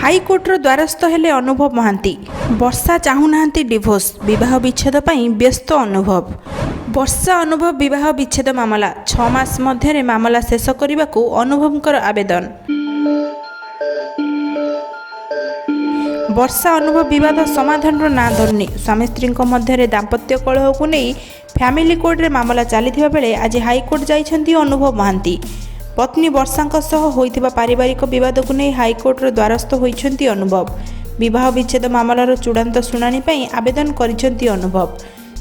हाईकोर्टर द्वारस्थ हेले अनुभव मोहांती। वर्षा चाहूना डिवोर्स विवाह विच्छेद व्यस्त अनुभव। वर्षा अनुभव विवाह विच्छेद मामला 6 मास मध्य मामला शेष करने को अनुभवकर आवेदन। वर्षा अनुभव विवाद समाधान ना धरुनी स्वामी स्त्री मध्य दाम्पत्य कलह को नहीं फैमिली कोर्ट रे मामला चली बेले आज हाईकोर्ट जाइछंती अनुभव मोहांती। पत्नी वर्षा होइतिबा पारिवारिक विवाद को नहीं हाईकोर्टर द्वारस्थ होइछंती अनुभव। विवाह विच्छेद मामलार चूड़ांत शुणाणी पई आवेदन करिछंती अनुभव।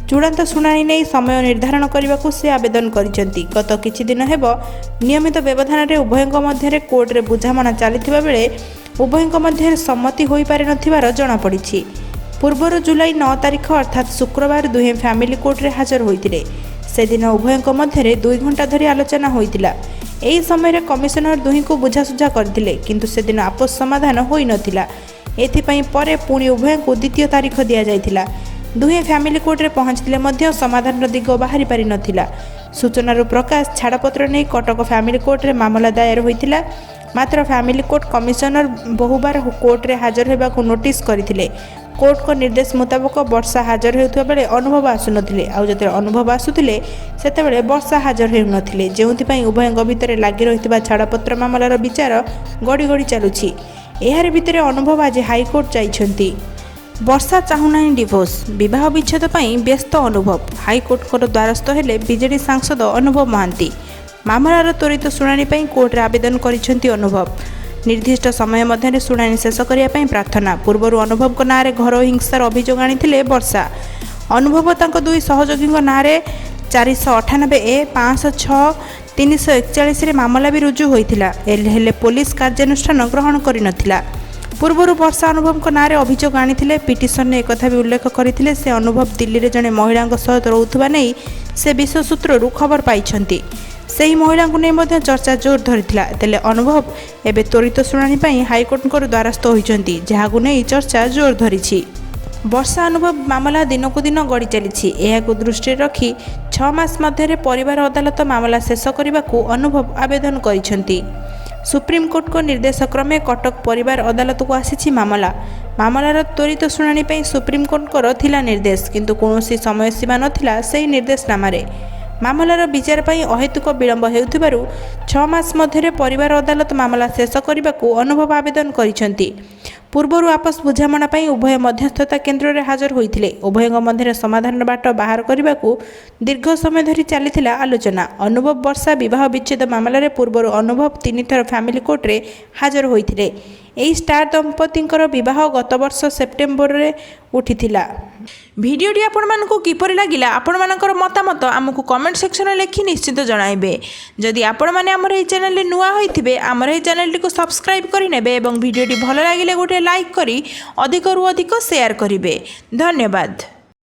चूड़ांत शुणाणी नहीं समय निर्धारण करने को से आवेदन करिछंती। गत किछि दिन हेब नियमित व्यवधान रे उभयଙ୍କ मध्य कोर्ट रे बुझामणा चलिथिबा बेले उभयଙ୍କ मध्य सम्मति होई पारि नथिबार जणा पड़िछि। पूर्वर जुलाई 9 तारिख अर्थात शुक्रवार दुहे फैमिली कोर्ट रे हाजर होइतिले। से दिन उभयଙ୍କ मध्य 2 घंटा धरी आलोचना होइतिला। एही समय कमिशनर दुही को बुझासुझा करथिले किंतु से दिन आपस समाधान होई नथिला। एथिपई परे पुणी उभय को द्वितीय तारीख दिया जाइथिला। दुहे फैमिली कोर्ट रे पहुंचथिले मध्य समाधान दिग बाहरी पारि नथिला। सूचनार प्रकाश छाड़पत्र नहीं कटक फैमिली कोर्ट रे मामला दायर होइथिला। मात्र फैमिली कोर्ट कमिशनर बहुबार कोर्ट रे हाजर होगा नोटिस करथिले। कोर्ट को निर्देश मुताबक वर्षा हाजर होता बेले अनुभव आसुनथिले। आउ जते अनुभव आसुथिले सेतेबेले वर्षा हाजर हेउनथिले। जेउथिपई उभयଙ୍କ भितरे लागि रहितबा छाड़पत्र मामलार विचार गड़ी गड़ी चलुछि। एहार भितरे अनुभव आज हाईकोर्ट जाइछंती। वर्षा चाहूना डिवोर्स विवाह विच्छेद व्यस्त अनुभव। हाईकोर्ट को द्वारस्थ हेले बीजेडी सांसद अनुभव मोहांती। मामलार त्वरित शुणाणी कोर्ट रे आवेदन करिछंती अनुभव। निर्दिष्ट समय मध्य शुणाणी शेष करने प्रार्थना। पूर्वर अनुभव ना घर हिंसार अभियोग आनी वर्षा। अनुभव तांको दुई सहयोगी ना 498A 506 341 मामला भी रुजु होइथिला। हेले पुलिस कार्यानुष्ठान ग्रहण करि नथिला। पूर्वर वर्षा अनुभव ना अभियोग आनी पिटिशन ने एक भी उल्लेख करथिले से अनुभव दिल्ली रे जने महिला सहित रोथुबा नै से विश्व सूत्ररू खबर पाइछंती। सही महिला को नहीं चर्चा जोर धरीथिला। तेले अनुभव एबे त्वरित शुणाणी पई हाईकोर्ट को द्वारस्थ होइछंती जहाकु नहीं चर्चा जोर धरिछि। वर्षा अनुभव मामला दिन को दिन गड़ी चली। यह दृष्टि रखी 6 मास मध्य परिवार अदालत मामला शेष करने को अनुभव आवेदन करिछंती। सुप्रीम कोर्ट को निर्देश क्रमे कटक परिवार अदालत को आसी मामला। मामलार त्वरित शुणाणी पई सुप्रीम कोर्ट को थिला निर्देश किंतु कौनसी समय सीमा नथिला सेही निर्देशनामारे। मामलार विचार पई अहेतुक विलंब हेउथिबारु 6 मास मध्य परिवार अदालत मामला शेष करने को अनुभव आवेदन करिछंती। पूर्वर आपस बुझामणा पई उभय मध्यस्थता केन्द्र रे हाजर होइथिले। उभयଙ୍କ मध्य समाधान बाट बाहर करने को दीर्घ समय धरी चली आलोचना। अनुभव वर्षा विवाह विच्छेद मामला रे पूर्वर अनुभव 3 थर फैमिली कोर्ट रे हाजर होइथिले। एही स्टार दंपतिंकर विवाह गत वर्ष सेप्टेम्बर रे उठिथिला। भिडियोटी आपण मानकु किपरि लागिला आपण मानकर मतामत आमकु कमेंट सेक्शन में लिखि निश्चित जणाइबे। जदि आपण माने हमर एई चैनल रे नुआ होइथिबे हमर एई चैनल को सब्सक्राइब करि नेबे एवं भिडियोटी भल लागिले गोटे लाइक करी अधिक रु अधिक शेयर करिवे। धन्यवाद।